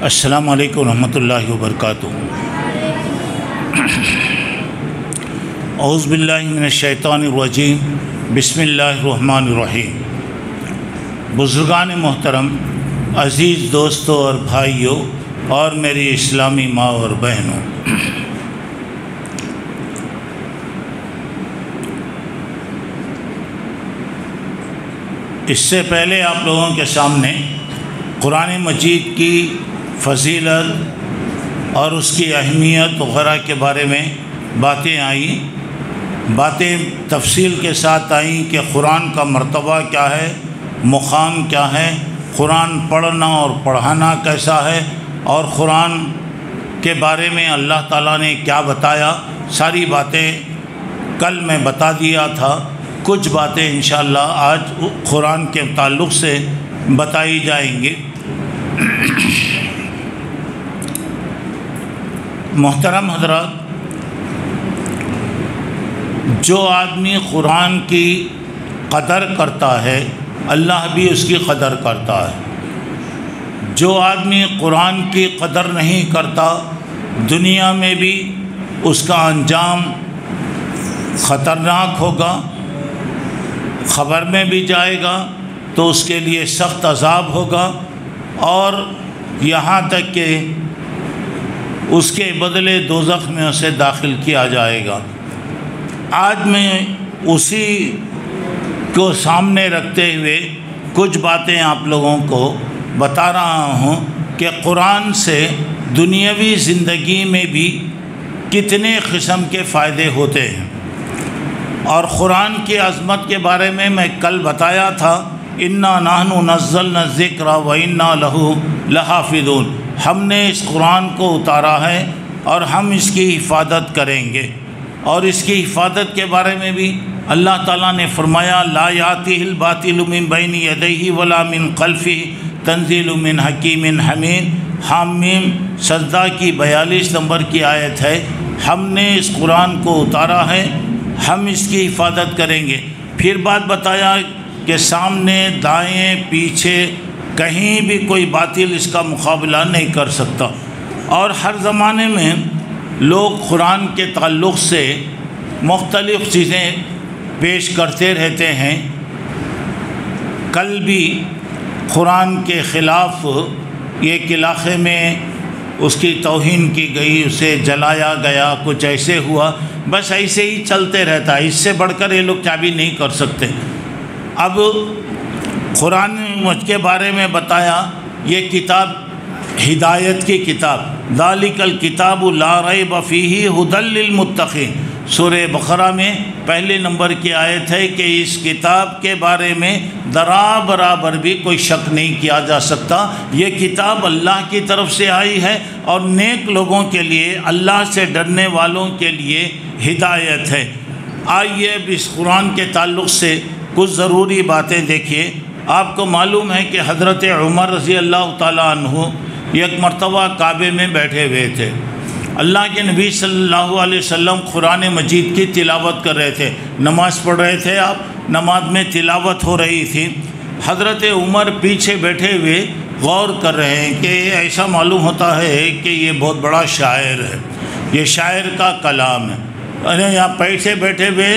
السلام علیکم ورحمۃ اللہ وبرکاتہ۔ اعوذ باللہ من الشیطان الرجیم، بسم اللہ الرحمن الرحیم۔ بزرگان محترم، عزیز دوستوں اور بھائیوں اور میری اسلامی ماں اور بہنوں، اس سے پہلے آپ لوگوں کے سامنے قرآن مجید کی فضیلت اور اس کی اہمیت وغیرہ کے بارے میں باتیں آئیں، باتیں تفصیل کے ساتھ آئیں کہ قرآن کا مرتبہ کیا ہے، مقام کیا ہے، قرآن پڑھنا اور پڑھانا کیسا ہے، اور قرآن کے بارے میں اللہ تعالیٰ نے کیا بتایا۔ ساری باتیں کل میں بتا دیا تھا، کچھ باتیں انشاءاللہ آج قرآن کے تعلق سے بتائی جائیں گی۔ محترم حضرات، جو آدمی قرآن کی قدر کرتا ہے اللہ بھی اس کی قدر کرتا ہے۔ جو آدمی قرآن کی قدر نہیں کرتا دنیا میں بھی اس کا انجام خطرناک ہوگا، خبر میں بھی جائے گا تو اس کے لیے سخت عذاب ہوگا، اور یہاں تک کہ اس کے بدلے دوزخ میں اسے داخل کیا جائے گا۔ آج میں اسی کو سامنے رکھتے ہوئے کچھ باتیں آپ لوگوں کو بتا رہا ہوں کہ قرآن سے دنیاوی زندگی میں بھی کتنے قسم کے فائدے ہوتے ہیں۔ اور قرآن کی عظمت کے بارے میں کل بتایا تھا، اِنَّا نَحْنُ نَزَّلْنَا الذِّكْرَ وَإِنَّا لَهُ لَحَافِظُونَ۔ ہم نے اس قرآن کو اتارا ہے اور ہم اس کی حفاظت کریں گے۔ اور اس کی حفاظت کے بارے میں بھی اللہ تعالیٰ نے فرمایا، لا یأتیہ الباطل من بین یدیہ ولا من خلفہ تنزیل من حکیم حمید۔ حامیم سجدہ کی 42 نمبر کی آیت ہے۔ ہم نے اس قرآن کو اتارا ہے، ہم اس کی حفاظت کریں گے۔ پھر بات بتایا کہ سامنے دائیں پیچھے کہیں بھی کوئی باطل اس کا مقابلہ نہیں کر سکتا، اور ہر زمانے میں لوگ قرآن کے تعلق سے مختلف چیزیں پیش کرتے رہتے ہیں۔ کل بھی قرآن کے خلاف ایک علاقے میں اس کی توہین کی گئی، اسے جلایا گیا، کچھ ایسے ہوا، بس ایسے ہی چلتے رہتا ہے، اس سے بڑھ کر یہ لوگ کیا بھی نہیں کر سکتے۔ اب قرآن کے بارے میں بتایا، یہ کتاب ہدایت کی کتاب، ذالک الکتاب لا ریب فیہ ھدی للمتقین۔ سورہ بقرہ میں پہلے نمبر کی آیت ہے کہ اس کتاب کے بارے میں ذرا برابر بھی کوئی شک نہیں کیا جا سکتا۔ یہ کتاب اللہ کی طرف سے آئی ہے اور نیک لوگوں کے لیے، اللہ سے ڈرنے والوں کے لیے ہدایت ہے۔ آئیے اب اس قرآن کے تعلق سے کچھ ضروری باتیں دیکھیے۔ آپ کو معلوم ہے کہ حضرت عمر رضی اللہ تعالیٰ عنہ ایک مرتبہ کعبے میں بیٹھے ہوئے تھے۔ اللہ کے نبی صلی اللہ علیہ وسلم قرآن مجید کی تلاوت کر رہے تھے، نماز پڑھ رہے تھے، آپ نماز میں تلاوت ہو رہی تھی۔ حضرت عمر پیچھے بیٹھے ہوئے غور کر رہے ہیں کہ ایسا معلوم ہوتا ہے کہ یہ بہت بڑا شاعر ہے، یہ شاعر کا کلام ہے۔ ارے یہاں پیچھے بیٹھے ہوئے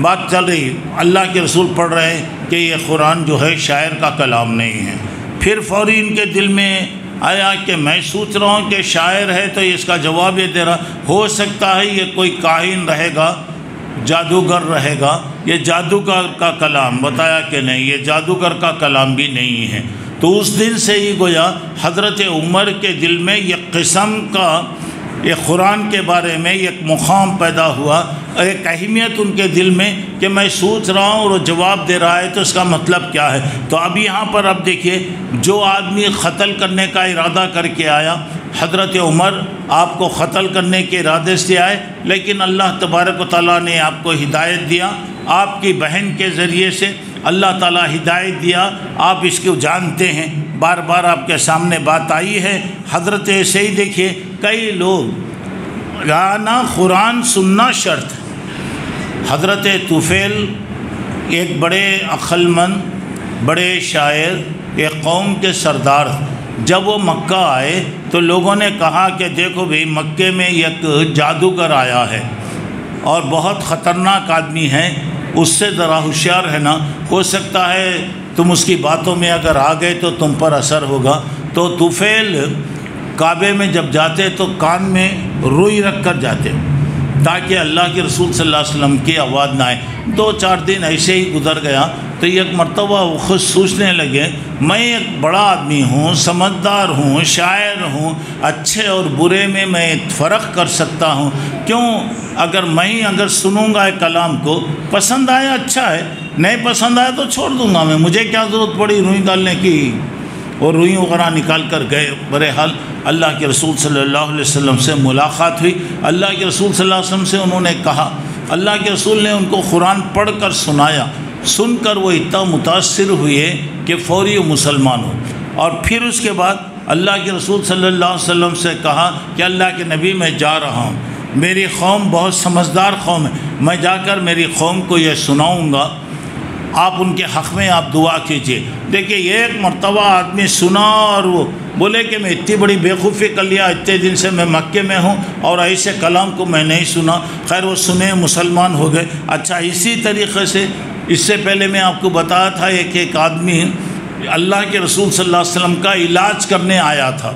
بات چل رہی، اللہ کے رسول پڑھ رہے ہیں کہ یہ قرآن جو ہے شاعر کا کلام نہیں ہے۔ پھر فوری ان کے دل میں آیا کہ میں سوچ رہا ہوں کہ شاعر ہے تو اس کا جواب یہ دے رہا، ہو سکتا ہے یہ کوئی کاہن رہے گا، جادوگر رہے گا، یہ جادوگر کا کلام۔ بتایا کہ نہیں، یہ جادوگر کا کلام بھی نہیں ہے۔ تو اس دن سے ہی گویا حضرت عمر کے دل میں یہ قسم کا، یہ قرآن کے بارے میں ایک مقام پیدا ہوا، ایک اہمیت ان کے دل میں کہ میں سوچ رہا ہوں اور وہ جواب دے رہا ہے تو اس کا مطلب کیا ہے۔ تو اب یہاں پر اب دیکھیے، جو آدمی قتل کرنے کا ارادہ کر کے آیا، حضرت عمر آپ کو قتل کرنے کے ارادے سے آئے، لیکن اللہ تبارک و تعالیٰ نے آپ کو ہدایت دیا، آپ کی بہن کے ذریعے سے اللہ تعالیٰ ہدایت دیا۔ آپ اس کو جانتے ہیں، بار بار آپ کے سامنے بات آئی ہے۔ حضرت ایسے ہی دیکھیے، کئی لوگ گانا قرآن سننا شرط ہے۔ حضرت طفیل ایک بڑے عقل مند، بڑے شاعر، ایک قوم کے سردار، جب وہ مکہ آئے تو لوگوں نے کہا کہ دیکھو بھئی مکے میں ایک جادوگر آیا ہے اور بہت خطرناک آدمی ہے، اس سے ذرا ہوشیار رہنا، ہو سکتا ہے تم اس کی باتوں میں اگر آ گئے تو تم پر اثر ہوگا۔ تو طفیل کعبے میں جب جاتے تو کان میں روئی رکھ کر جاتے تاکہ اللہ کے رسول صلی اللہ علیہ وسلم کی آواز نہ آئے۔ 2-4 دن ایسے ہی گزر گیا تو ایک مرتبہ وہ خود سوچنے لگے میں ایک بڑا آدمی ہوں، سمجھدار ہوں، شاعر ہوں، اچھے اور برے میں میں فرق کر سکتا ہوں، کیوں اگر سنوں گا کلام کو، پسند آیا اچھا ہے، نہیں پسند آیا تو چھوڑ دوں گا، مجھے کیا ضرورت پڑی روئی ڈالنے کی۔ اور روئی وغیرہ نکال کر گئے۔ بہرحال اللہ کے رسول صلی اللہ علیہ وسلم سے ملاقات ہوئی، اللہ کے رسول صلی اللہ علیہ وسلم سے انہوں نے کہا، اللہ کے رسول نے ان کو قرآن پڑھ کر سنایا، سن کر وہ اتنا متاثر ہوئے کہ فوری مسلمان ہو۔ اور پھر اس کے بعد اللہ کے رسول صلی اللہ علیہ وسلم سے کہا کہ اللہ کے نبی میں جا رہا ہوں، میری قوم بہت سمجھدار قوم ہے، میں جا کر میری قوم کو یہ سناؤں گا، آپ ان کے حق میں آپ دعا کیجئے۔ دیکھیے ایک مرتبہ آدمی سنا اور وہ بولے کہ میں اتنی بڑی بیوقوفی کر لیا، اتنے دن سے میں مکے میں ہوں اور ایسے کلام کو میں نہیں سنا۔ خیر وہ سنے، مسلمان ہو گئے۔ اچھا اسی طریقے سے اس سے پہلے میں آپ کو بتایا تھا ایک آدمی اللہ کے رسول صلی اللہ علیہ وسلم کا علاج کرنے آیا تھا۔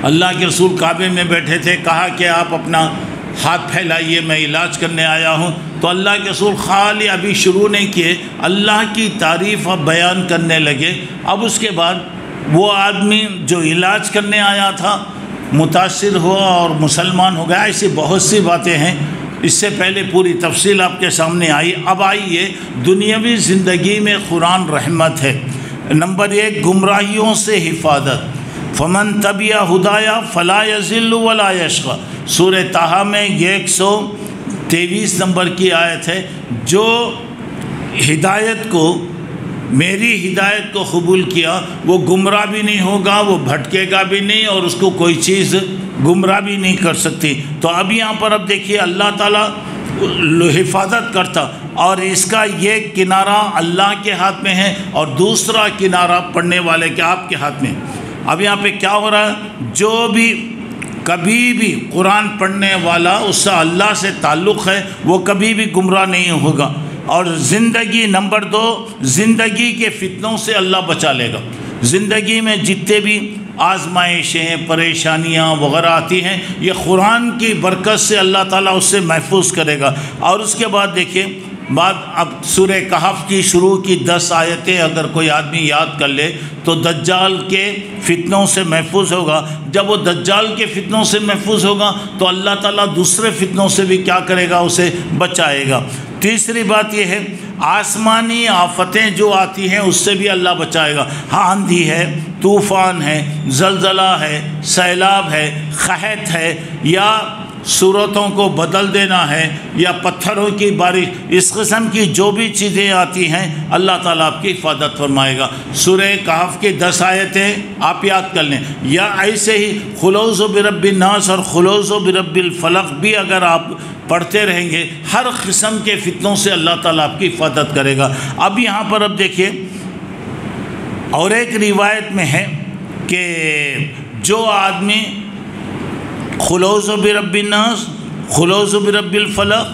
اللہ کے رسول کعبے میں بیٹھے تھے، کہا کہ آپ اپنا ہاتھ پھیلائیے، میں علاج کرنے آیا ہوں۔ تو اللہ کے رسول خالی ابھی شروع نہیں کیے، اللہ کی تعریف اب بیان کرنے لگے۔ اب اس کے بعد وہ آدمی جو علاج کرنے آیا تھا متاثر ہوا اور مسلمان ہو گیا۔ ایسی بہت سی باتیں ہیں، اس سے پہلے پوری تفصیل آپ کے سامنے آئی۔ اب آئیے دنیاوی زندگی میں قرآن رحمت ہے۔ نمبر 1 گمراہیوں سے حفاظت، فمن تبع ہدایا فلا یضل ولا یشقی، سورہ طٰہٰ میں 123 نمبر کی آیت ہے۔ جو ہدایت کو، میری ہدایت کو قبول کیا وہ گمراہ بھی نہیں ہوگا، وہ بھٹکے گا بھی نہیں، اور اس کو کوئی چیز گمراہ بھی نہیں کر سکتی۔ تو اب یہاں پر اب دیکھیے اللہ تعالیٰ حفاظت کرتا، اور اس کا یہ کنارہ اللہ کے ہاتھ میں ہے اور دوسرا کنارہ پڑھنے والے کے آپ کے ہاتھ میں۔ اب یہاں پہ کیا ہو رہا ہے، جو بھی کبھی بھی قرآن پڑھنے والا اس سے اللہ سے تعلق ہے وہ کبھی بھی گمراہ نہیں ہوگا۔ اور زندگی نمبر 2 زندگی کے فتنوں سے اللہ بچا لے گا۔ زندگی میں جتنے بھی آزمائشیں، پریشانیاں وغیرہ آتی ہیں، یہ قرآن کی برکت سے اللہ تعالیٰ اس سے محفوظ کرے گا۔ اور اس کے بعد دیکھیے اب سورہ کہف کی شروع کی 10 آیتیں اگر کوئی آدمی یاد کر لے تو دجال کے فتنوں سے محفوظ ہوگا۔ جب وہ دجال کے فتنوں سے محفوظ ہوگا تو اللہ تعالیٰ دوسرے فتنوں سے بھی کیا کرے گا، اسے بچائے گا۔ تیسری بات یہ ہے آسمانی آفتیں جو آتی ہیں اس سے بھی اللہ بچائے گا۔ آندھی ہے، طوفان ہے، زلزلہ ہے، سیلاب ہے، قحط ہے، یا صورتوں کو بدل دینا ہے، یا پتھروں کی بارش، اس قسم کی جو بھی چیزیں آتی ہیں اللہ تعالیٰ آپ کی حفاظت فرمائے گا۔ سورہ کہف کی 10 آیتیں آپ یاد کر لیں، یا ایسے ہی قل اعوذ برب الناس اور قل اعوذ برب الفلق بھی اگر آپ پڑھتے رہیں گے ہر قسم کے فتنوں سے اللہ تعالیٰ آپ کی حفاظت کرے گا۔ اب یہاں پر اب دیکھیے اور ایک روایت میں ہے کہ جو آدمی قل اعوذ برب الناس، قل اعوذ برب الفلق،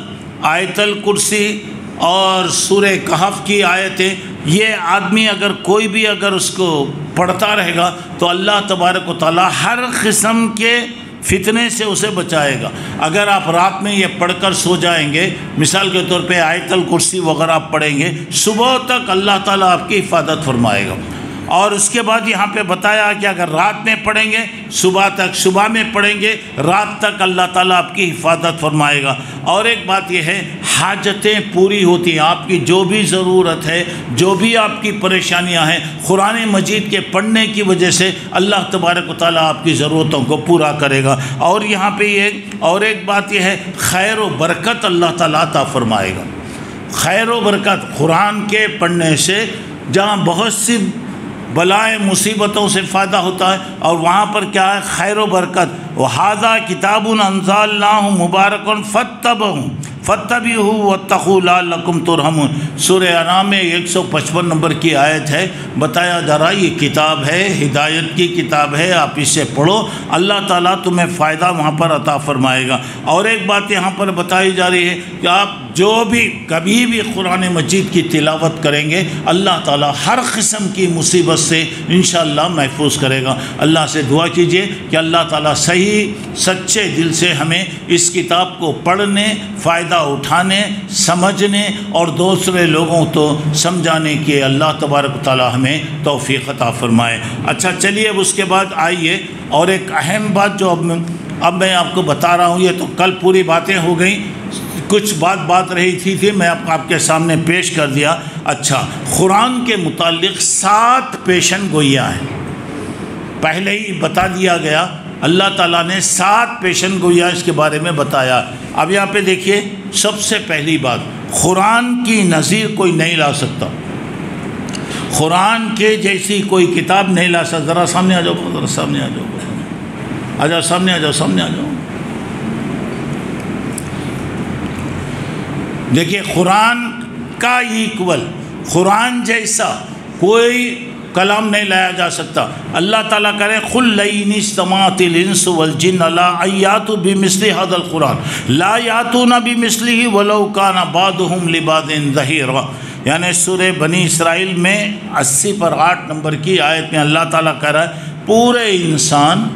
آیت الکرسی اور سورہ کہف کی آیتیں، یہ آدمی اگر کوئی بھی اگر اس کو پڑھتا رہے گا تو اللہ تبارک و تعالیٰ ہر قسم کے فتنے سے اسے بچائے گا۔ اگر آپ رات میں یہ پڑھ کر سو جائیں گے، مثال کے طور پہ آیت الکرسی وغیرہ آپ پڑھیں گے، صبح تک اللہ تعالیٰ آپ کی حفاظت فرمائے گا۔ اور اس کے بعد یہاں پہ بتایا کہ اگر رات میں پڑھیں گے صبح تک، صبح میں پڑھیں گے رات تک اللہ تعالیٰ آپ کی حفاظت فرمائے گا۔ اور ایک بات یہ ہے حاجتیں پوری ہوتی ہیں، آپ کی جو بھی ضرورت ہے، جو بھی آپ کی پریشانیاں ہیں، قرآن مجید کے پڑھنے کی وجہ سے اللہ تبارک و تعالیٰ آپ کی ضرورتوں کو پورا کرے گا۔ اور یہاں پہ اور ایک بات یہ ہے خیر و برکت اللہ تعالیٰ عطا فرمائے گا۔ خیر و برکت قرآن کے پڑھنے سے جہاں بہت سی بلائیں مصیبتوں سے فائدہ ہوتا ہے، اور وہاں پر کیا ہے خیر و برکت۔ وَهَذَا كِتَابٌ أَنزَلْنَاهُ مُبَارَكٌ فاتبعوہ واتقوا لعلکم ترحمون۔ سورہ انعام میں 155 نمبر کی آیت ہے۔ بتایا جا رہا یہ کتاب ہے، ہدایت کی کتاب ہے، آپ اس سے پڑھو، اللہ تعالیٰ تمہیں فائدہ وہاں پر عطا فرمائے گا۔ اور ایک بات یہاں پر بتائی جا رہی ہے کہ آپ جو بھی کبھی بھی قرآن مجید کی تلاوت کریں گے، اللہ تعالیٰ ہر قسم کی مصیبت سے انشاءاللہ محفوظ کرے گا۔ اللہ سے دعا کیجئے کہ اللہ تعالیٰ صحیح سچے دل سے ہمیں اس کتاب کو پڑھنے، فائدہ اٹھانے، سمجھنے اور دوسرے لوگوں کو سمجھانے کی اللہ تبارک و تعالیٰ ہمیں توفیق عطا فرمائے۔ اچھا چلیے اب اس کے بعد آئیے اور ایک اہم بات جو اب میں آپ کو بتا رہا ہوں، یہ تو کل پوری باتیں ہو گئیں، کچھ بات رہی تھی میں آپ کے سامنے پیش کر دیا۔ اچھا، قرآن کے متعلق 7 پیشن گوئیاں ہیں، پہلے ہی بتا دیا گیا، اللہ تعالیٰ نے 7 پیشن گوئیاں اس کے بارے میں بتایا۔ اب یہاں پہ دیکھیے، سب سے پہلی بات، قرآن کی نظیر کوئی نہیں لا سکتا، قرآن کے جیسی کوئی کتاب نہیں لا سکتا۔ ذرا سامنے آ جاؤ، ذرا سامنے آ جاؤ، سامنے آ جاؤ، سامنے آ جاؤ۔ دیکھیے، قرآن کا ایکول، قرآن جیسا کوئی کلام نہیں لایا جا سکتا۔ اللہ تعالیٰ کرے قُلْ لَئِنِ اجْتَمَعَتِ الْإِنسُ وَالْجِنُّ عَلَىٰ أَن يَأْتُوا بِمِثْلِ هَٰذَا الْقُرْآنِ لَا يَأْتُونَ بِمِثْلِهِ وَلَوْ كَانَ بَعْضُهُمْ لِبَعْضٍ ظَهِيرًا۔ یعنی سورہ بنی اسرائیل میں 80 پر 8 نمبر کی آیت میں اللہ تعالیٰ کہہ رہا ہے، پورے انسان،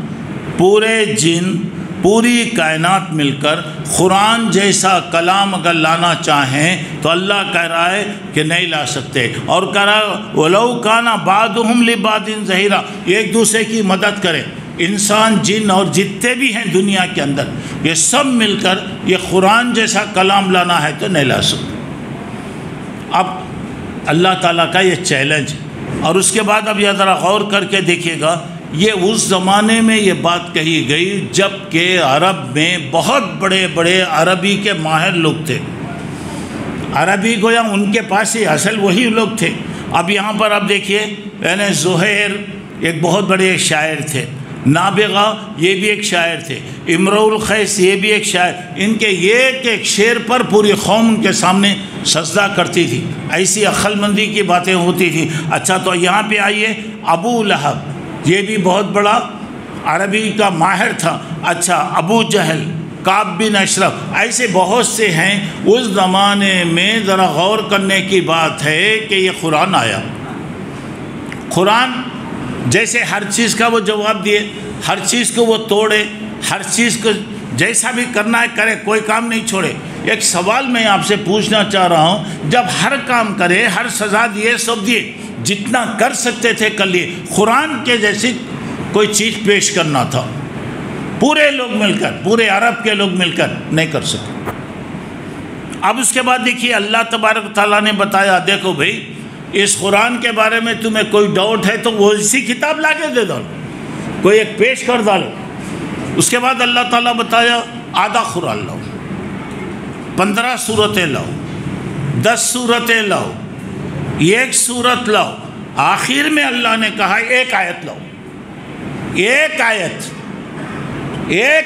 پورے جن، پوری کائنات مل کر قرآن جیسا کلام اگر لانا چاہیں تو اللہ کہہ رہا ہے کہ نہیں لا سکتے، اور کہہ رہا ہے وَلَوْ كَانَ بَعْضُهُمْ لِبَعْضٍ ظَهِيرًا، ایک دوسرے کی مدد کریں، انسان، جن اور جتنے بھی ہیں دنیا کے اندر، یہ سب مل کر یہ قرآن جیسا کلام لانا ہے تو نہیں لا سکتے۔ اب اللہ تعالیٰ کا یہ چیلنج، اور اس کے بعد اب یہ ذرا غور کر کے دیکھیے گا، یہ اس زمانے میں یہ بات کہی گئی جب کہ عرب میں بہت بڑے بڑے عربی کے ماہر لوگ تھے، عربی گویا ان کے پاس ہی اصل وہی لوگ تھے۔ اب یہاں پر اب دیکھیے، یعنی زہیر ایک بہت بڑے شاعر تھے، نابغہ یہ بھی ایک شاعر تھے، امرؤ القیس یہ بھی ایک شاعر، ان کے ایک ایک شعر پر پوری قوم ان کے سامنے سجدہ کرتی تھی، ایسی عقل مندی کی باتیں ہوتی تھی۔ اچھا، تو یہاں پہ آئیے، ابو لہب یہ بھی بہت بڑا عربی کا ماہر تھا۔ اچھا، ابو جہل، کعب بن اشرف، ایسے بہت سے ہیں اس زمانے میں۔ ذرا غور کرنے کی بات ہے کہ یہ قرآن آیا، قرآن جیسے ہر چیز کا وہ جواب دیے، ہر چیز کو وہ توڑے، ہر چیز کو جیسا بھی کرنا ہے کرے، کوئی کام نہیں چھوڑے۔ ایک سوال میں آپ سے پوچھنا چاہ رہا ہوں، جب ہر کام کرے، ہر سزا دیے، سب دیے، جتنا کر سکتے تھے کر لیے، قرآن کے جیسی کوئی چیز پیش کرنا تھا، پورے لوگ مل کر، پورے عرب کے لوگ مل کر نہیں کر سکے۔ اب اس کے بعد دیکھیے، اللہ تبارک تعالیٰ نے بتایا، دیکھو بھئی، اس قرآن کے بارے میں تمہیں کوئی ڈاؤٹ ہے تو وہ اسی کتاب لا کے دے دو، کوئی ایک پیش کر ڈالو۔ اس کے بعد اللہ تعالیٰ بتایا، آدھا قرآن لاؤ، 15 سورتیں لاؤ، 10 سورتیں لاؤ، 1 سورت لاؤ، آخر میں اللہ نے کہا ایک آیت لاؤ، ایک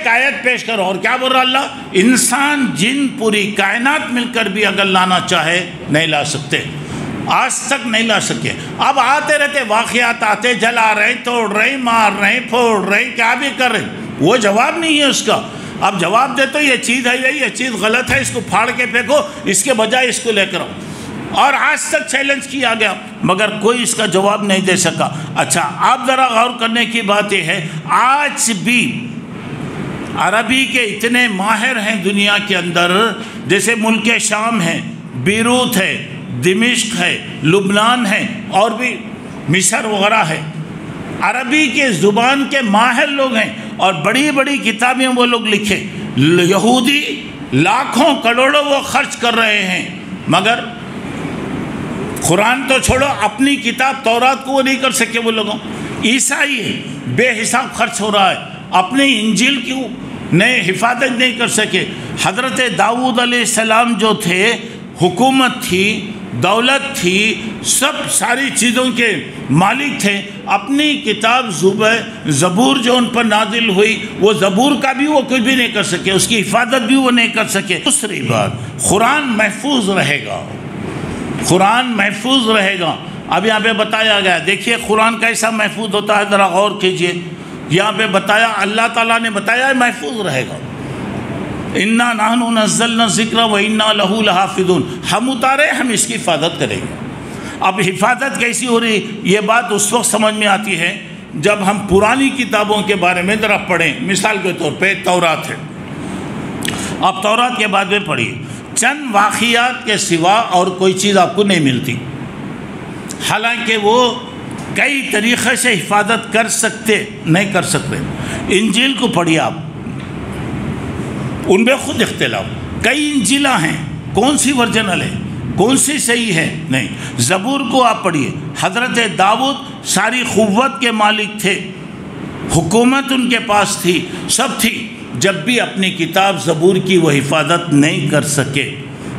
آیت پیش کرو۔ اور کیا بول رہا اللہ؟ انسان، جن، پوری کائنات مل کر بھی اگر لانا چاہے نہیں لا سکتے، آج تک نہیں لا سکے۔ اب آتے رہتے واقعات، آتے جلا رہے، توڑ رہے، مار رہے، پھوڑ رہے، کیا بھی کر رہے، وہ جواب نہیں ہے اس کا۔ اب جواب دے تو یہ چیز ہے، یہ چیز غلط ہے، اس کو پھاڑ کے پھینکو، اس کے بجائے اس کو لے کر آؤ۔ اور آج تک چیلنج کیا گیا مگر کوئی اس کا جواب نہیں دے سکا۔ اچھا، آپ ذرا غور کرنے کی بات یہ ہے، آج بھی عربی کے اتنے ماہر ہیں دنیا کے اندر، جیسے ملک شام ہے، بیروت ہے، دمشق ہے، لبنان ہے، اور بھی مصر وغیرہ ہے، عربی کے زبان کے ماہر لوگ ہیں، اور بڑی بڑی کتابیں وہ لوگ لکھے۔ یہودی لاکھوں کروڑوں وہ خرچ کر رہے ہیں، مگر قرآن تو چھوڑو، اپنی کتاب تورات کو وہ نہیں کر سکے وہ لوگوں۔ عیسائی بے حساب خرچ ہو رہا ہے، اپنی انجیل کیوں نہیں حفاظت نہیں کر سکے۔ حضرت داؤد علیہ السلام جو تھے، حکومت تھی، دولت ہی سب ساری چیزوں کے مالک تھے، اپنی کتاب زبور جو ان پر نازل ہوئی، وہ زبور کا بھی وہ کچھ بھی نہیں کر سکے، اس کی حفاظت بھی وہ نہیں کر سکے۔ دوسری بات، قرآن محفوظ رہے گا، قرآن محفوظ رہے گا۔ اب یہاں پہ بتایا گیا، دیکھیے قرآن کیسا محفوظ ہوتا ہے، ذرا غور کیجئے۔ یہاں پہ بتایا، اللہ تعالیٰ نے بتایا ہے محفوظ رہے گا۔ اِنَّا نَحْنُ نَزَّلْنَا الذِّكْرَ وَإِنَّا لَهُ لَحَافِظُونَ، ہم اتارے، ہم اس کی حفاظت کریں گے۔ اب حفاظت کیسی ہو رہی، یہ بات اس وقت سمجھ میں آتی ہے جب ہم پرانی کتابوں کے بارے میں ذرا پڑھیں۔ مثال کے طور پہ تورات ہے، اب تورات کے بعد میں پڑھیے، چند واقعات کے سوا اور کوئی چیز آپ کو نہیں ملتی، حالانکہ وہ کئی طریقے سے حفاظت کر سکتے، نہیں کر سکتے۔ انجیل کو پڑھیے آپ، ان میں خود اختلاف، کئی انجیلیں ہیں، کون سی ورجنل ہے، کون سی صحیح ہے، نہیں۔ زبور کو آپ پڑھیے، حضرت داؤد ساری قوت کے مالک تھے، حکومت ان کے پاس تھی، سب تھی، جب بھی اپنی کتاب زبور کی وہ حفاظت نہیں کر سکے۔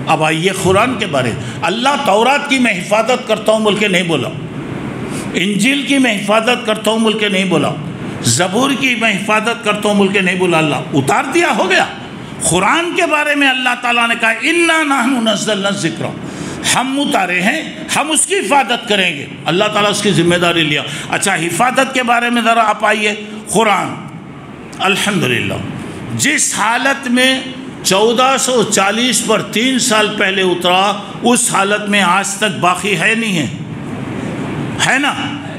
اب آئیے قرآن کے بارے، اللہ تورات کی میں حفاظت کرتا ہوں بول کے نہیں بولا، انجیل کی میں حفاظت کرتا ہوں بول کے نہیں بولا، زبور کی میں حفاظت کرتا ہوں بول کے نہیں بولا، اللہ اتار دیا، ہو گیا۔ قرآن کے بارے میں اللہ تعالیٰ نے کہا اِنَّا نَحْنُ نَزَّلْنَا الذِّكْرَ، ہم اتارے ہیں، ہم اس کی حفاظت کریں گے، اللہ تعالیٰ اس کی ذمہ داری لیا۔ اچھا، حفاظت کے بارے میں ذرا آپ آئیے، قرآن الحمدللہ جس حالت میں 1440 پر 3 سال پہلے اترا، اس حالت میں آج تک باقی ہے نہیں ہے، ہے نا؟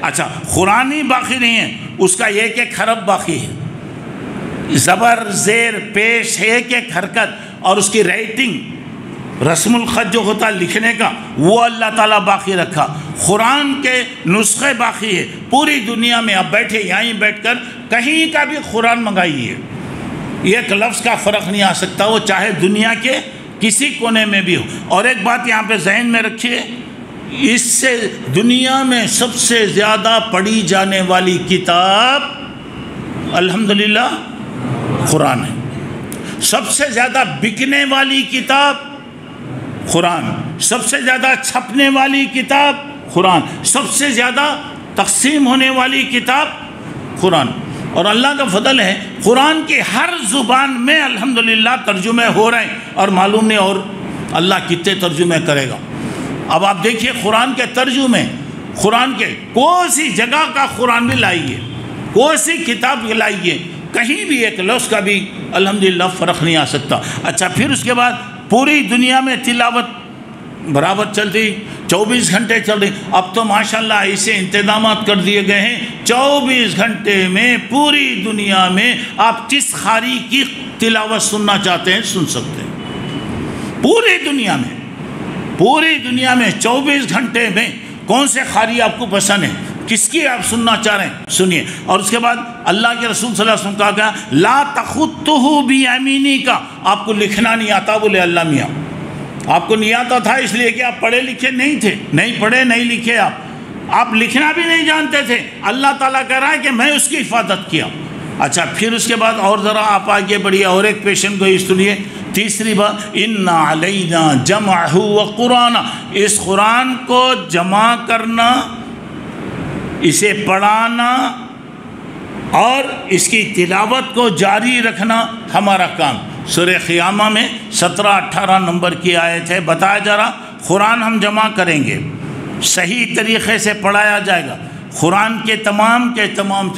اچھا، قرآن ہی باقی نہیں ہے، اس کا ایک ایک حرف باقی ہے، زبر زیر پیش ایک ایک حرکت، اور اس کی رائٹنگ، رسم الخط جو ہوتا ہے لکھنے کا، وہ اللہ تعالیٰ باقی رکھا۔ قرآن کے نسخے باقی ہے پوری دنیا میں، اب بیٹھے یہیں بیٹھ کر کہیں کا بھی قرآن منگائیے، ایک لفظ کا فرق نہیں آ سکتا، وہ چاہے دنیا کے کسی کونے میں بھی ہو۔ اور ایک بات یہاں پہ ذہن میں رکھیے، اس سے دنیا میں سب سے زیادہ پڑھی جانے والی کتاب الحمدللہ قرآن ہے، سب سے زیادہ بکنے والی کتاب قرآن، سب سے زیادہ چھپنے والی کتاب قرآن، سب سے زیادہ تقسیم ہونے والی کتاب قرآن۔ اور اللہ کا فضل ہے، قرآن کی ہر زبان میں الحمدللہ ترجمے ہو رہے ہیں، اور معلوم نہیں اور اللہ کتنے ترجمے کرے گا۔ اب آپ دیکھیے قرآن کے ترجمے، قرآن کے کوئی سی جگہ کا قرآن بھی لائیے، کوئی سی کتاب لائیے، کہیں بھی ایک لفظ کا بھی الحمدللہ فرق نہیں آ سکتا۔ اچھا، پھر اس کے بعد پوری دنیا میں تلاوت برابر چلتی، 24 گھنٹے چل رہی۔ اب تو ماشاءاللہ ایسے انتظامات کر دیے گئے ہیں، 24 گھنٹے میں پوری دنیا میں آپ جس قاری کی تلاوت سننا چاہتے ہیں سن سکتے ہیں، پوری دنیا میں، پوری دنیا میں 24 گھنٹے میں کون سے قاری آپ کو پسند ہے، کس کی آپ سننا چاہ رہے ہیں سنیے۔ اور اس کے بعد اللہ کے رسول صلی اللہ علیہ وسلم کہا گیا لا تخطہ بیمینی کا، آپ کو لکھنا نہیں آتا، بولے اللہ میاں آپ کو نہیں آتا تھا اس لیے کہ آپ پڑھے لکھے نہیں تھے، نہیں پڑھے نہیں لکھے، آپ لکھنا بھی نہیں جانتے تھے، اللہ تعالیٰ کہہ رہا ہے کہ میں اس کی حفاظت کیا۔ اچھا، پھر اس کے بعد اور ذرا آپ آگے بڑھیے، اور ایک پیشن کو سنیے، تیسری بات اِنَّا عَلَيْنَا جَمْعَهُ وَقُرْآنَ، اس قرآن کو جمع کرنا، اسے پڑھانا اور اس کی تلاوت کو جاری رکھنا ہمارا کام۔ سورہ قیامہ میں 17-18 نمبر کی آیت ہے، بتایا جا رہا قرآن ہم جمع کریں گے، صحیح طریقے سے پڑھایا جائے گا، قرآن کے تمام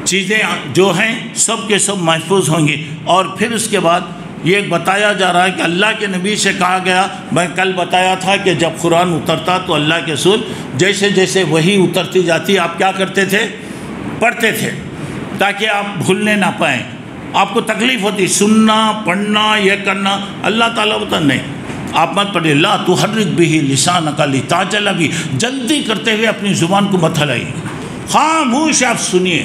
چیزیں جو ہیں سب کے سب محفوظ ہوں گی۔ اور پھر اس کے بعد یہ بتایا جا رہا ہے کہ اللہ کے نبی سے کہا گیا، میں کل بتایا تھا کہ جب قرآن اترتا تو اللہ کے رسول جیسے جیسے وہی اترتی جاتی آپ کیا کرتے تھے، پڑھتے تھے، تاکہ آپ بھولنے نہ پائیں، آپ کو تکلیف ہوتی سننا پڑھنا یہ کرنا، اللہ تعالیٰ بتا نہیں آپ مت پڑھیں، لا تحرک بہ لسانک لتعجل بہ، جلدی کرتے ہوئے اپنی زبان کو مت ہلائیے، خاموش آپ سنیے،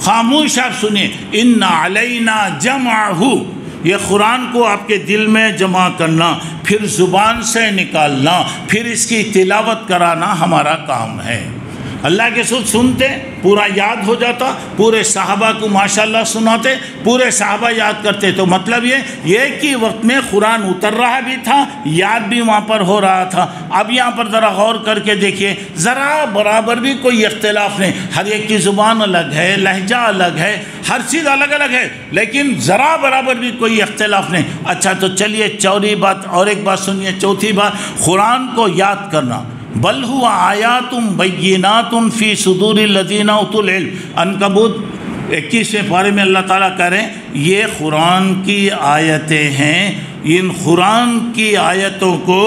خاموش آپ سنیے۔ ان علینا جمعہ، یہ قرآن کو آپ کے دل میں جمع کرنا، پھر زبان سے نکالنا، پھر اس کی تلاوت کرانا ہمارا کام ہے۔ اللہ کے سود سنتے پورا یاد ہو جاتا، پورے صحابہ کو ماشاءاللہ سناتے، پورے صحابہ یاد کرتے. تو مطلب یہ کہ وقت میں قرآن اتر رہا بھی تھا، یاد بھی وہاں پر ہو رہا تھا. اب یہاں پر ذرا غور کر کے دیکھیے، ذرا برابر بھی کوئی اختلاف نہیں. ہر ایک کی زبان الگ ہے، لہجہ الگ ہے، ہر چیز الگ الگ ہے، لیکن ذرا برابر بھی کوئی اختلاف نہیں. اچھا تو چلیے چوتھی بات اور ایک بات سنیے. چوتھی بات، قرآن کو یاد کرنا. بل ہوا آیات بینات فی صدور الذین اوتوا العلم. عنکبوت 21ویں پارے میں اللہ تعالیٰ کہہ رہے ہیں یہ قرآن کی آیتیں ہیں، ان قرآن کی آیتوں کو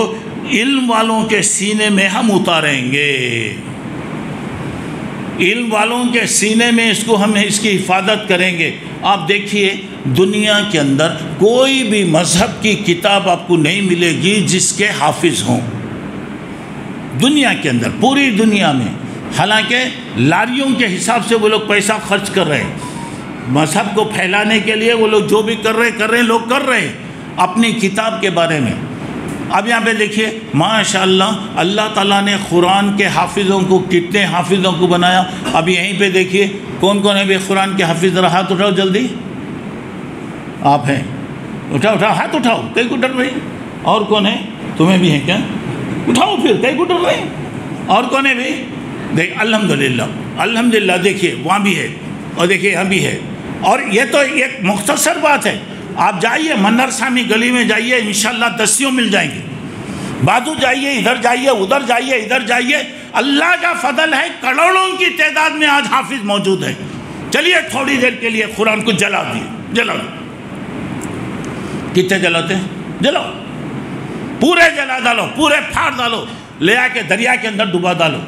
علم والوں کے سینے میں ہم اتاریں گے. علم والوں کے سینے میں ہم اس کی حفاظت کریں گے. آپ دیکھیے دنیا کے اندر کوئی بھی مذہب کی کتاب آپ کو نہیں ملے گی جس کے حافظ ہوں. دنیا کے اندر، پوری دنیا میں، حالانکہ لاریوں کے حساب سے وہ لوگ پیسہ خرچ کر رہے ہیں مذہب کو پھیلانے کے لیے. وہ لوگ جو بھی کر رہے ہیں لوگ کر رہے ہیں اپنی کتاب کے بارے میں. اب یہاں پہ دیکھیے ماشاءاللہ اللہ تعالیٰ نے قرآن کے حافظوں کو کتنے حافظوں کو بنایا. اب یہیں پہ دیکھیے کون کون ہے بھی قرآن کے حافظ. ذرا ہاتھ اٹھاؤ جلدی. آپ ہیں؟ اٹھاؤ ہاتھ اٹھاؤ. کئی کو ڈر رہی؟ اور کون ہے؟ تمہیں بھی ہیں کیا؟ اٹھاؤ پھر. کئی کو ڈر رہے؟ اور کون ہے بھی؟ دیکھ الحمدللہ دیکھیے وہاں بھی ہے اور دیکھیے یہاں بھی ہے. اور یہ تو ایک مختصر بات ہے. آپ جائیے منر سامی گلی میں جائیے، انشاءاللہ دسیوں مل جائیں گے. بادو جائیے، ادھر جائیے، ادھر جائیے، ادھر جائیے. اللہ کا فضل ہے کروڑوں کی تعداد میں آج حافظ موجود ہے. چلیے تھوڑی دیر کے لیے قرآن کو جلا کتنے جلاتے ہیں؟ جلاؤ، پورے جلا ڈالو، پورے پھاڑ ڈالو، لے آ کے دریا کے اندر ڈبا ڈالو.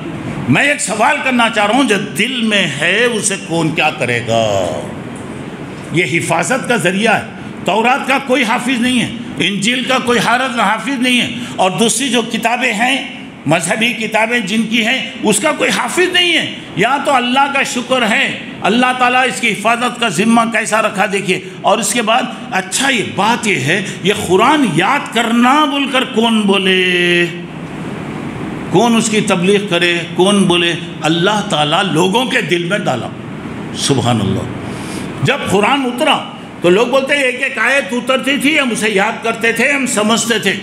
میں ایک سوال کرنا چاہ رہا ہوں، جو دل میں ہے اسے کون کیا کرے گا؟ یہ حفاظت کا ذریعہ ہے. تورات کا کوئی حافظ نہیں ہے، انجیل کا کوئی حافظ نہیں ہے، اور دوسری جو کتابیں ہیں مذہبی کتابیں جن کی ہیں اس کا کوئی حافظ نہیں ہے. یہاں تو اللہ کا شکر ہے، اللہ تعالیٰ اس کی حفاظت کا ذمہ کیسا رکھا دیکھیے. اور اس کے بعد اچھا یہ بات یہ ہے، یہ قرآن یاد کرنا بول کر کون بولے، کون اس کی تبلیغ کرے، کون بولے؟ اللہ تعالیٰ لوگوں کے دل میں ڈالا. سبحان اللہ. جب قرآن اترا تو لوگ بولتے ہیں ایک ایک آیت اترتی تھی، ہم اسے یاد کرتے تھے، ہم سمجھتے تھے.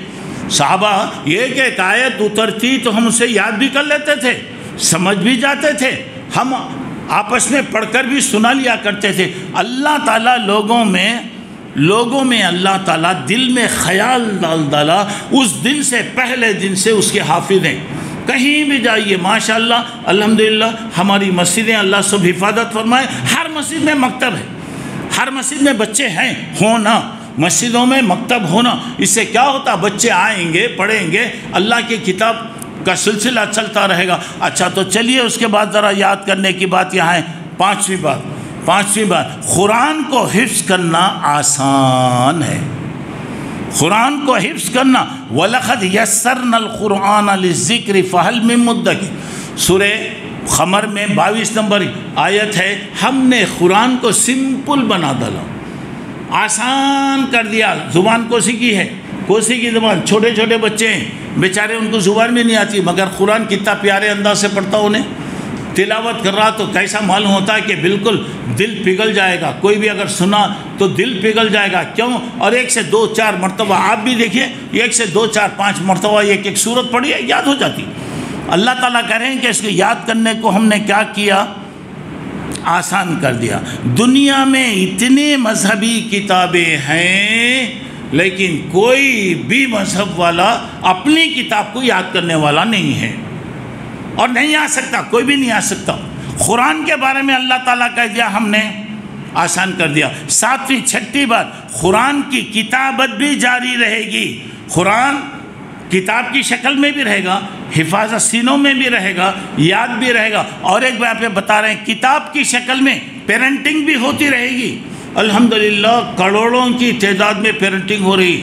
صحابہ ایک ایک آیت اترتی تو ہم اسے یاد بھی کر لیتے تھے، سمجھ بھی جاتے تھے، ہم آپس میں پڑھ کر بھی سنا لیا کرتے تھے. اللہ تعالیٰ لوگوں میں اللہ تعالیٰ دل میں خیال ڈالا. اس دن سے پہلے دن سے اس کے حافظ ہیں. کہیں بھی جائیے ماشاءاللہ الحمدللہ ہماری مسجدیں اللہ سب حفاظت فرمائے. ہر مسجد میں مکتب ہے، ہر مسجد میں بچے ہیں، ہونا مسجدوں میں مکتب ہونا. اس سے کیا ہوتا؟ بچے آئیں گے، پڑھیں گے، اللہ کی کتاب کا سلسلہ چلتا رہے گا. اچھا تو چلیے اس کے بعد ذرا یاد کرنے کی بات یہاں ہے. پانچویں بات قرآن کو حفظ کرنا آسان ہے. قرآن کو حفظ کرنا. وَلَقَدْ يَسَّرْنَا الْقُرْآنَ لِلذِّكْرِ فَهَلْ مِن مُدَّكِرٍ. سورہ قمر میں 22 نمبر آیت ہے. ہم نے قرآن کو سمپل بنا ڈالا، آسان کر دیا. زبان کوسی کی ہے، کوسی کی زبان. چھوٹے چھوٹے بچے ہیں بیچارے، ان کو زبان بھی نہیں آتی، مگر قرآن کتنا پیارے انداز سے پڑھتا انہیں تلاوت کر رہا تو کیسا معلوم ہوتا ہے کہ بالکل دل پگھل جائے گا. کوئی بھی اگر سنا تو دل پگھل جائے گا. کیوں؟ اور 1 سے 2 4 مرتبہ آپ بھی دیکھیے، 1 سے 2 4 5 مرتبہ ایک سورت پڑھی ہے، یاد ہو جاتی. اللہ تعالیٰ کہہ رہے ہیں کہ اس کو یاد کرنے کو ہم نے کیا کیا؟ آسان کر دیا. دنیا میں اتنے مذہبی کتابیں ہیں لیکن کوئی بھی مذہب والا اپنی کتاب کو یاد کرنے والا نہیں ہے، اور نہیں آ سکتا، کوئی بھی نہیں آ سکتا. قرآن کے بارے میں اللہ تعالیٰ کہہ دیا ہم نے آسان کر دیا. 7ویں 6ٹھی بات، قرآن کی کتابت بھی جاری رہے گی. قرآن کتاب کی شکل میں بھی رہے گا، حفاظت سینوں میں بھی رہے گا، یاد بھی رہے گا. اور ایک بات پہ بتا رہے ہیں، کتاب کی شکل میں پیرنٹنگ بھی ہوتی رہے گی. الحمدللہ کروڑوں کی تعداد میں پیرنٹنگ ہو رہی.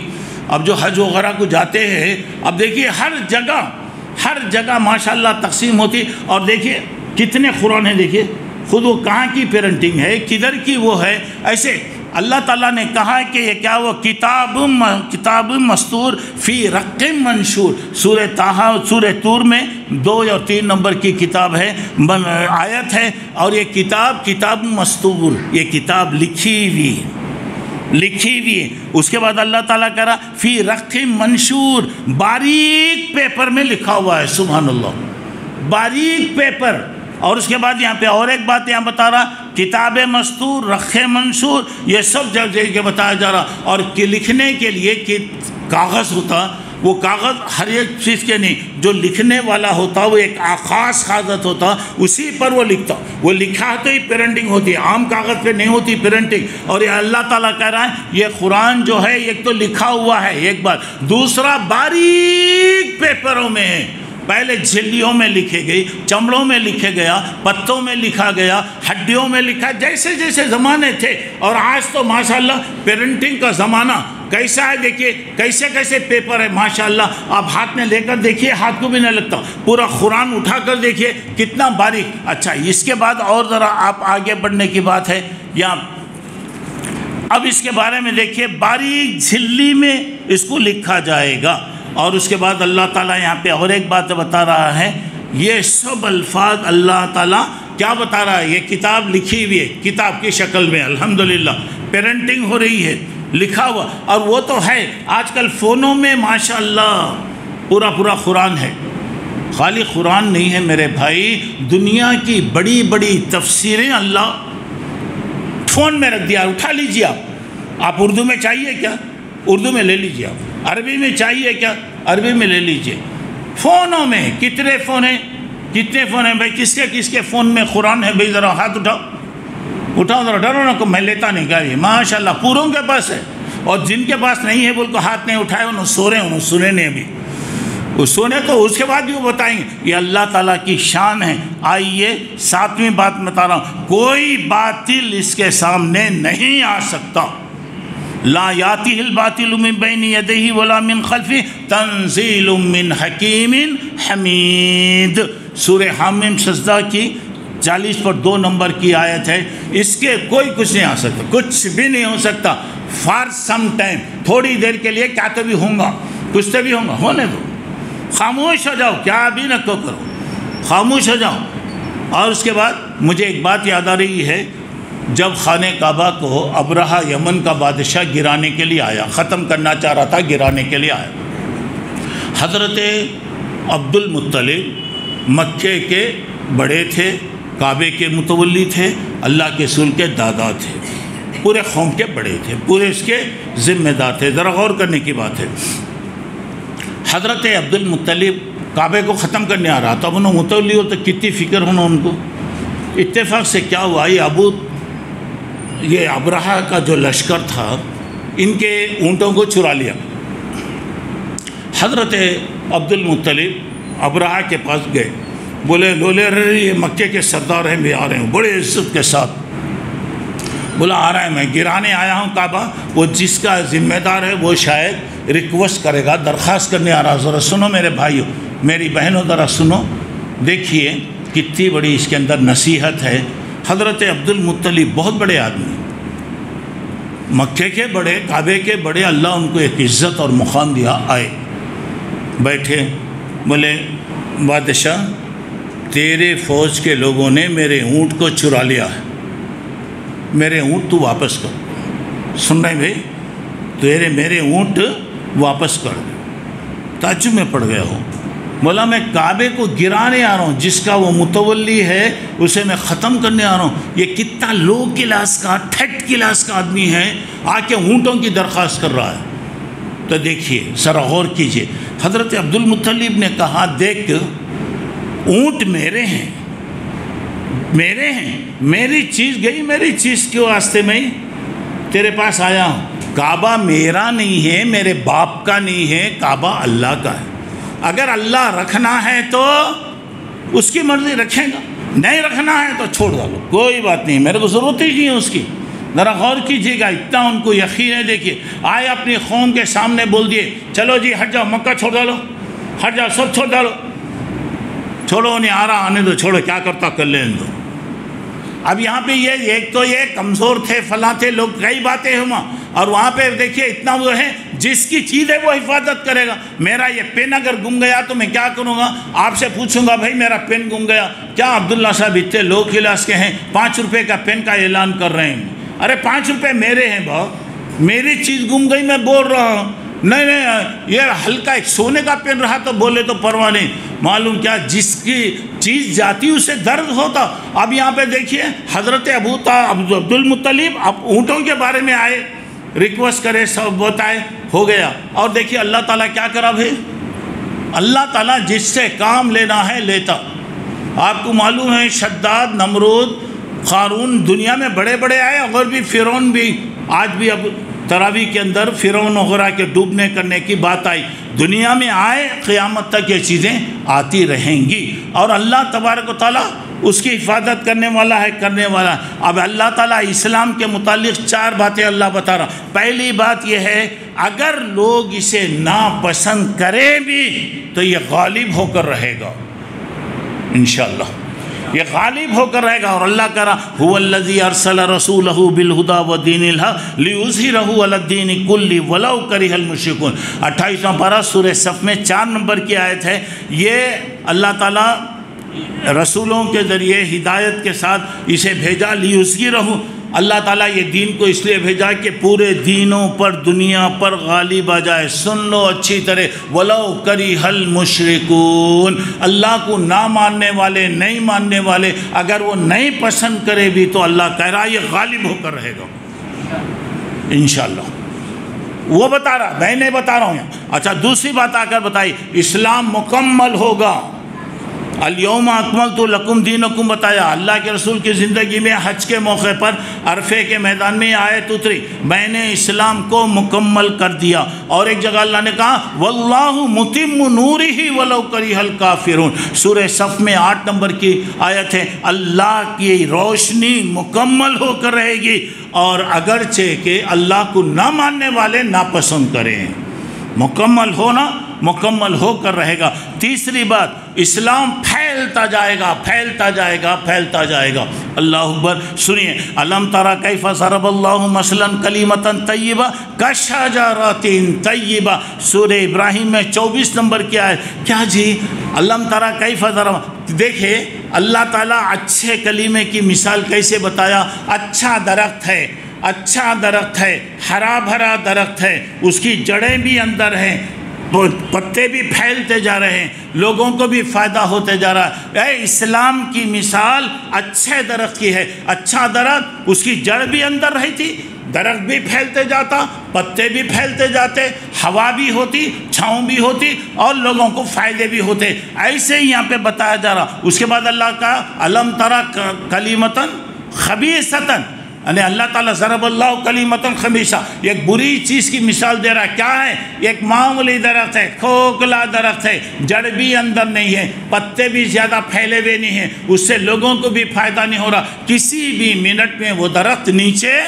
اب جو حج وغیرہ کو جاتے ہیں، اب دیکھیے ہر جگہ ماشاءاللہ تقسیم ہوتی. اور دیکھیے کتنے قرآن ہیں، دیکھیے خود وہ کہاں کی پیرنٹنگ ہے، کدھر کی وہ ہے. ایسے اللہ تعالیٰ نے کہا کہ یہ کیا وہ کتاب مستور فی رق منشور. سورہ طٰہٰ سورہ طور میں 2 اور 3 نمبر کی کتاب ہے، آیت ہے. اور یہ کتاب مستور، یہ کتاب لکھی ہوئی ہے. اس کے بعد اللہ تعالیٰ کہہ رہا فی رق منشور، باریک پیپر میں لکھا ہوا ہے. سبحان اللہ، باریک پیپر. اور اس کے بعد یہاں پہ اور ایک بات یہاں بتا رہا، کتاب مستور، رخ منشور، یہ سب جگہ کے بتایا جا رہا. اور لکھنے کے لیے کہ کاغذ ہوتا، وہ کاغذ ہر ایک چیز کے نہیں، جو لکھنے والا ہوتا وہ ایک خاص کاغذ ہوتا، اسی پر وہ لکھتا. وہ لکھا تو ہی پرنٹنگ ہوتی ہے، عام کاغذ پہ نہیں ہوتی پرنٹنگ. اور یہ اللہ تعالیٰ کہہ رہا ہے یہ قرآن جو ہے ایک تو لکھا ہوا ہے، ایک بات، دوسرا باریک پیپروں میں ہے. پہلے جھلیوں میں لکھے گئی، چمڑوں میں لکھے گیا، پتوں میں لکھا گیا، ہڈیوں میں لکھا، جیسے جیسے زمانے تھے. اور آج تو ماشاءاللہ پرنٹنگ کا زمانہ کیسا ہے، دیکھیے کیسے کیسے پیپر ہے ماشاءاللہ. آپ ہاتھ میں لے کر دیکھیے، ہاتھ کو بھی نہیں لگتا. پورا قرآن اٹھا کر دیکھیے کتنا باریک. اچھا، اس کے بعد اور ذرا آپ آگے بڑھنے کی بات ہے یہاں. اب اس کے بارے میں دیکھیے، باریک جھلی میں اس کو لکھا جائے گا. اور اس کے بعد اللہ تعالیٰ یہاں پہ اور ایک بات بتا رہا ہے، یہ سب الفاظ اللہ تعالیٰ کیا بتا رہا ہے، یہ کتاب لکھی ہوئی ہے، کتاب کی شکل میں الحمدللہ پرنٹنگ ہو رہی ہے، لکھا ہوا. اور وہ تو ہے آج کل فونوں میں ماشاءاللہ پورا قرآن ہے. خالی قرآن نہیں ہے میرے بھائی، دنیا کی بڑی بڑی تفسیریں اللہ فون میں رکھ دیا. اٹھا لیجیے آپ اردو میں چاہیے کیا، اردو میں لے لیجیے. آپ عربی میں چاہیے کیا، عربی میں لے لیجیے. فونوں میں کتنے فون ہیں بھائی، کس کے فون میں قرآن ہے بھائی؟ ذرا ہاتھ اٹھاؤ ذرا، ڈرو نہ کو، میں لیتا نہیں کیا. یہ ماشاء اللہ پوروں کے پاس ہے. اور جن کے پاس نہیں ہے بول کو ہاتھ نہیں اٹھائے، انہوں سو رہے ہیں، انہوں سنے نہیں ابھی. وہ سونے تو اس کے بعد بھی وہ بتائیں گے. یہ اللہ تعالیٰ کی شان ہے. آئیے 7ویں بات بتا رہا ہوں، کوئی باطل اس کے سامنے نہیں آ سکتا. لا یاتیہ الباطل من بین یدیہ ولا من خلفہ تنزیل من حکیم حمید. سورہ حامیم سجدہ کی 40/2 نمبر کی آیت ہے. اس کے کوئی کچھ نہیں آ سکتا، کچھ بھی نہیں ہو سکتا. فار سم ٹائم، تھوڑی دیر کے لیے کیا تو بھی ہوں گا، کچھ تو بھی ہوں گا، ہونے دو. خاموش ہو جاؤ، کیا بھی نہ کرو، خاموش ہو جاؤ. اور اس کے بعد مجھے ایک بات یاد آ رہی ہے، جب خانہ کعبہ کو ابرہہ یمن کا بادشاہ گرانے کے لیے آیا، ختم کرنا چاہ رہا تھا، گرانے کے لیے آیا. حضرت عبد المطلب مکے کے بڑے تھے، کعبے کے متولی تھے، اللہ کے رسول کے دادا تھے، پورے قوم کے بڑے تھے، پورے اس کے ذمہ دار تھے. ذرا غور کرنے کی بات ہے. حضرت عبد المطلب کعبے کو ختم کرنے آ رہا تھا. اب انہوں متولی ہو تو کتنی فکر ہونا ان کو. اتفاق سے کیا ہوا، یہ ابرہہ کا جو لشکر تھا ان کے اونٹوں کو چرا لیا. حضرت عبد المطلب ابرہہ کے پاس گئے، بولے لولے یہ مکے کے سردار ہیں، بھی آ رہے ہیں بڑے عزت کے ساتھ. بولا آ رہا ہے، میں گرانے آیا ہوں کعبہ. وہ جس کا ذمہ دار ہے وہ شاید ریکویسٹ کرے گا، درخواست کرنے آ رہا. ذرا سنو میرے بھائیو، میری بہنوں، ذرا سنو، دیکھیے کتنی بڑی اس کے اندر نصیحت ہے. حضرت عبد المطلب بہت بڑے آدمی، مکے کے بڑے، کعبے کے بڑے، اللہ ان کو ایک عزت اور مقام دیا. آئے بیٹھے، بولے بادشاہ تیرے فوج کے لوگوں نے میرے اونٹ کو چرا لیا ہے، میرے اونٹ تو واپس کر. سن رہے بھائی، میرے اونٹ واپس کر. تعجب میں پڑ گیا ہو. بولا میں کعبے کو گرانے آ رہا ہوں، جس کا وہ متولی ہے اسے میں ختم کرنے آ رہا ہوں. یہ کتنا لو کلاس کا، ٹھٹ کلاس کا آدمی ہے، آ کے اونٹوں کی درخواست کر رہا ہے. تو دیکھیے ذرا غور کیجئے. حضرت عبد المطلب نے کہا دیکھ اونٹ میرے ہیں، میری چیز گئی، میری چیز کے واسطے میں تیرے پاس آیا ہوں. کعبہ میرا نہیں ہے، میرے باپ کا نہیں ہے، کعبہ اللہ کا ہے. اگر اللہ رکھنا ہے تو اس کی مرضی رکھے گا، نہیں رکھنا ہے تو چھوڑ ڈالو، کوئی بات نہیں، میرے کو ضرورت ہی نہیں ہے اس کی. ذرا غور کیجیے گا، اتنا ان کو یقین ہے. دیکھیے آئے اپنی قوم کے سامنے بول دیے چلو جی ہٹ جاؤ، مکہ چھوڑ ڈالو، ہٹ جاؤ، سب چھوڑ ڈالو، چھوڑو، نہیں آ رہا آنے دو، چھوڑو، کیا کرتا کر لیں دو. اب یہاں پہ یہ ایک تو یہ کمزور تھے، فلاں تھے، لوگ کئی باتیں ہیں وہاں، اور وہاں پہ دیکھیے اتنا وہ ہے جس کی چیز ہے وہ حفاظت کرے گا۔ میرا یہ پین اگر گم گیا تو میں کیا کروں گا؟ آپ سے پوچھوں گا بھائی میرا پین گم گیا، کیا عبداللہ صاحب اتنے لو کلاس کے ہیں 5 روپے کا پین کا اعلان کر رہے ہیں؟ ارے 5 روپے میرے ہیں بہت، میری چیز گم گئی میں بول رہا ہوں، نہیں یہ ہلکا ایک سونے کا پین رہا تو بولے تو پرواہ نہیں، معلوم کیا جس کی چیز جاتی اسے درد ہوتا۔ اب یہاں پہ دیکھیے حضرت عبد المطلب اب اونٹوں کے بارے میں آئے، ریکویسٹ کرے، سب بتائے، ہو گیا۔ اور دیکھیے اللہ تعالیٰ کیا کرا بھائی، اللہ تعالیٰ جس سے کام لینا ہے لیتا۔ آپ کو معلوم ہے شداد، نمرود، قارون دنیا میں بڑے بڑے آئے، اور بھی فرعون بھی، آج بھی اب تراویح کے اندر فرعون وغیرہ کے ڈوبنے کرنے کی بات آئی، دنیا میں آئے، قیامت تک یہ چیزیں آتی رہیں گی، اور اللہ تبارک و تعالیٰ اس کی حفاظت کرنے والا ہے، کرنے والا ہے۔ اب اللہ تعالیٰ اسلام کے متعلق 4 باتیں اللہ بتا رہا۔ پہلی بات یہ ہے اگر لوگ اسے ناپسند کریں بھی تو یہ غالب ہو کر رہے گا انشاءاللہ، یہ غالب ہو کر رہے گا۔ اور اللہ کہہ رہا هو الذی ارسل رسولہ بالہدی ودین الحق لیظہرہ علی الدین کلہ ولو کرہ المشرکون۔ 28واں پارہ سورہ صف میں 4 نمبر کی آیت ہے۔ یہ اللہ تعالیٰ رسولوں کے ذریعے ہدایت کے ساتھ اسے بھیجا، لیظہرہ، اللہ تعالیٰ یہ دین کو اس لیے بھیجا کہ پورے دینوں پر، دنیا پر غالب آ جائے۔ سن لو اچھی طرح، وَلَوْ كَرِهَ الْمُشْرِكُونَ، اللہ کو نہ ماننے والے، نہیں ماننے والے اگر وہ نہیں پسند کرے بھی تو اللہ کہہ رہا یہ غالب ہو کر رہے گا انشاءاللہ۔ وہ بتا رہا، میں نہیں بتا رہا ہوں یہاں۔ اچھا دوسری بات آ کر بتائی، اسلام مکمل ہوگا۔ الیوم اکملت لکم دینکم بتایا، اللہ کے رسول کی زندگی میں حج کے موقع پر عرفے کے میدان میں آیت اتری، میں نے اسلام کو مکمل کر دیا۔ اور ایک جگہ اللہ نے کہا واللہ متم نورہ ولو کرہ الکافرون، سورہ صف میں 8 نمبر کی آیت ہے، اللہ کی روشنی مکمل ہو کر رہے گی، اور اگرچہ کہ اللہ کو نہ ماننے والے ناپسند کریں، مکمل ہونا، مکمل ہو کر رہے گا۔ تیسری بات، اسلام پھیلتا جائے گا، پھیلتا جائے گا، پھیلتا جائے گا۔ اللہ اکبر، سنیے، الم تری کیف ضرب اللہ مثلا کلمۃ طیبہ کشجرۃ طیبہ، سورہ ابراہیم میں 24 نمبر کی آیت۔ کیا جی، الم تری کیف ضرب، دیکھیں اللہ تعالیٰ اچھے کلمے کی مثال کیسے بتایا۔ اچھا درخت ہے، اچھا درخت ہے، ہرا بھرا درخت ہے، اس کی جڑیں بھی اندر ہیں، پتے بھی پھیلتے جا رہے ہیں، لوگوں کو بھی فائدہ ہوتے جا رہا ہے۔ اے اسلام کی مثال اچھے درخت کی ہے۔ اچھا درخت، اس کی جڑ بھی اندر رہی تھی، درخت بھی پھیلتے جاتا، پتے بھی پھیلتے جاتے، ہوا بھی ہوتی، چھاؤں بھی ہوتی، اور لوگوں کو فائدے بھی ہوتے۔ ایسے ہی یہاں پہ بتایا جا رہا۔ اس کے بعد اللہ کا الم تری کلمۃ خبیثۃ، یعنی اللہ تعالیٰ ضرب اللہ کلمۃ خبیثہ، ایک بری چیز کی مثال دے رہا ہے۔ کیا ہے؟ ایک معمولی درخت ہے، کھوکھلا درخت ہے، جڑ بھی اندر نہیں ہے، پتے بھی زیادہ پھیلے ہوئے نہیں ہیں، اس سے لوگوں کو بھی فائدہ نہیں ہو رہا، کسی بھی منٹ میں وہ درخت نیچے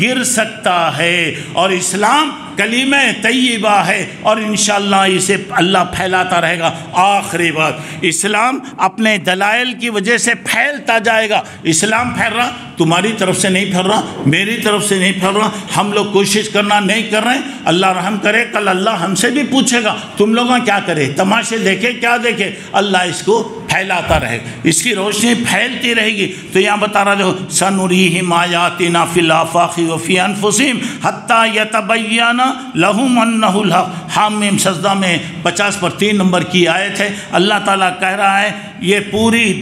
گر سکتا ہے۔ اور اسلام کلمہ طیبہ ہے، اور انشاءاللہ اسے اللہ پھیلاتا رہے گا۔ آخری بات، اسلام اپنے دلائل کی وجہ سے پھیلتا جائے گا۔ اسلام پھیل رہا، تمہاری طرف سے نہیں پھیل رہا، میری طرف سے نہیں پھیل رہا، ہم لوگ کوشش کرنا نہیں کر رہے ہیں، اللہ رحم کرے، کل اللہ ہم سے بھی پوچھے گا تم لوگوں کیا کرے، تماشے دیکھے کیا دیکھے، اللہ اس کو پھیلاتا رہے گا، اس کی روشنی پھیلتی رہے گی۔ تو یہاں بتا رہا جو سنریہم آیاتنا فی الآفاق وفی انفسہم حتی یتبین لہم انہ الحق۔ حامیم سجدہ میں 50 پر 3 نمبر کی آیت ہے۔ اللہ تعالیٰ کہہ رہا ہے یہ پوری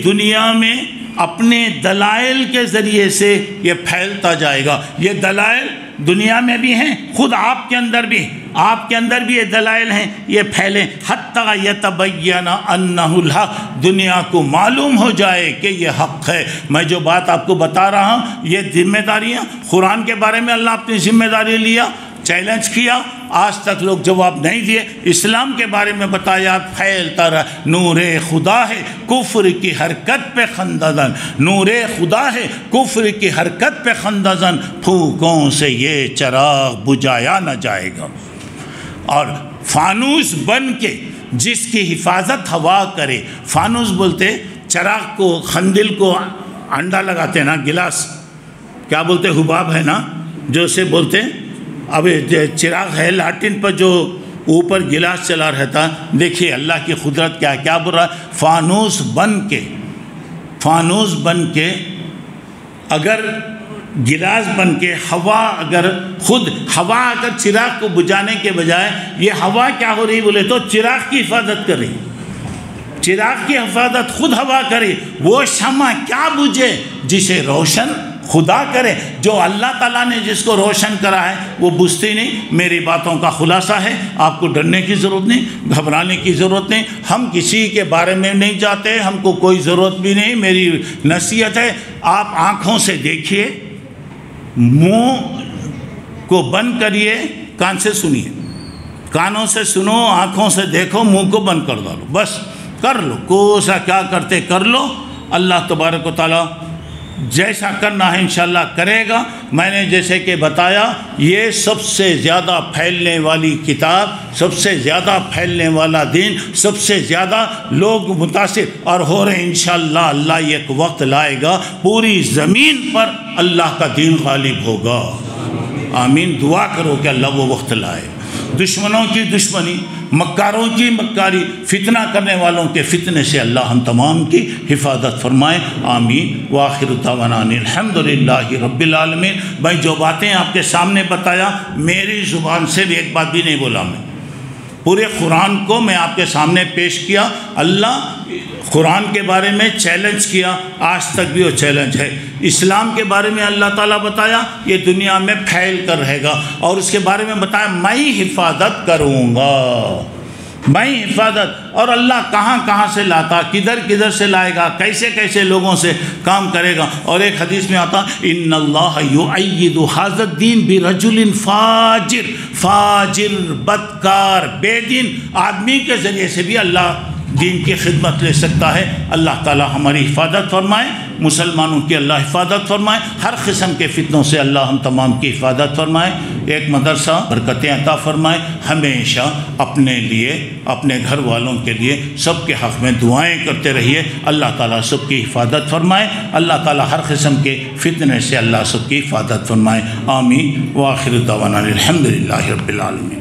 دنیا میں اپنے دلائل کے ذریعے سے یہ پھیلتا جائے گا۔ یہ دلائل دنیا میں بھی ہیں، خود آپ کے اندر بھی یہ دلائل ہیں، یہ پھیلیں حتی یتبین انہ الحق، دنیا کو معلوم ہو جائے کہ یہ حق ہے۔ میں جو بات آپ کو بتا رہا ہوں یہ ذمہ داریاں، قرآن کے بارے میں اللہ اپنی ذمہ داری لیا، چیلنج کیا، آج تک لوگ جواب نہیں دیے۔ اسلام کے بارے میں بتایا، پھیلتا رہا، نور خدا ہے کفر کی حرکت پہ خندزن، نور خدا ہے کفر کی حرکت پہ خندزن، پھوکوں سے یہ چراغ بجھایا نہ جائے گا۔ اور فانوس بن کے جس کی حفاظت ہوا کرے، فانوس بولتے چراغ کو خندل کو انڈا لگاتے ہیں نا، گلاس کیا بولتے حباب ہے نا جو اسے بولتے ہیں، اب چراغ ہے لاٹین پر جو اوپر گلاس چلا رہتا. دیکھیے اللہ کی قدرت کیا بول رہا ہے. فانوس بن کے اگر گلاس بن کے ہوا اگر چراغ کو بجھانے کے بجائے یہ ہوا کیا ہو رہی بولے تو چراغ کی حفاظت کر رہی. چراغ کی حفاظت خود ہوا کرے. وہ شمع کیا بجھے جسے روشن خدا کرے. جو اللہ تعالیٰ نے جس کو روشن کرا ہے وہ بجھتی نہیں. میری باتوں کا خلاصہ ہے، آپ کو ڈرنے کی ضرورت نہیں، گھبرانے کی ضرورت نہیں. ہم کسی کے بارے میں نہیں جاتے، ہم کو کوئی ضرورت بھی نہیں. میری نصیحت ہے آپ آنکھوں سے دیکھیے، منہ کو بند کریے، کان سے سنیے. کانوں سے سنو، آنکھوں سے دیکھو، منہ کو بند کر ڈالو، بس کر لو. کوسا کیا کرتے کر لو. اللہ تبارک و تعالیٰ جیسا کرنا ہے انشاءاللہ کرے گا. میں نے جیسے کہ بتایا یہ سب سے زیادہ پھیلنے والی کتاب، سب سے زیادہ پھیلنے والا دین، سب سے زیادہ لوگ متاثر اور ہو رہے ہیں. انشاءاللہ اللہ ایک وقت لائے گا پوری زمین پر اللہ کا دین غالب ہوگا. آمین. دعا کرو کہ اللہ وہ وقت لائے. دشمنوں کی دشمنی، مکاروں کی مکاری، فتنہ کرنے والوں کے فتنے سے اللہ ہم تمام کی حفاظت فرمائے. آمین. وآخر دعوانا الحمدللہ رب العالمین. بھائی جو باتیں آپ کے سامنے بتایا میری زبان سے بھی ایک بات بھی نہیں بولا. میں پورے قرآن کو میں آپ کے سامنے پیش کیا. اللہ قرآن کے بارے میں چیلنج کیا، آج تک بھی وہ چیلنج ہے. اسلام کے بارے میں اللہ تعالیٰ بتایا یہ دنیا میں پھیل کر رہے گا، اور اس کے بارے میں بتایا میں حفاظت کروں گا، میں حفاظت. اور اللہ کہاں کہاں سے لاتا، کدھر کدھر سے لائے گا، کیسے کیسے لوگوں سے کام کرے گا. اور ایک حدیث میں آتا ان اللہ یؤید ھذا الدین برجل فاجر. فاجر بدکار بے دین آدمی کے ذریعے سے بھی اللہ دین کی خدمت لے سکتا ہے. اللہ تعالی ہماری حفاظت فرمائے، مسلمانوں کی اللہ حفاظت فرمائے، ہر قسم کے فتنوں سے اللہ ہم تمام کی حفاظت فرمائے. ایک مدرسہ برکتیں عطا فرمائے. ہمیشہ اپنے لیے، اپنے گھر والوں کے لیے، سب کے حق میں دعائیں کرتے رہیے. اللہ تعالیٰ سب کی حفاظت فرمائے. اللہ تعالیٰ ہر قسم کے فتنے سے اللہ سب کی حفاظت فرمائے. آمین. وآخر دعوانا الحمدللہ رب العالمین.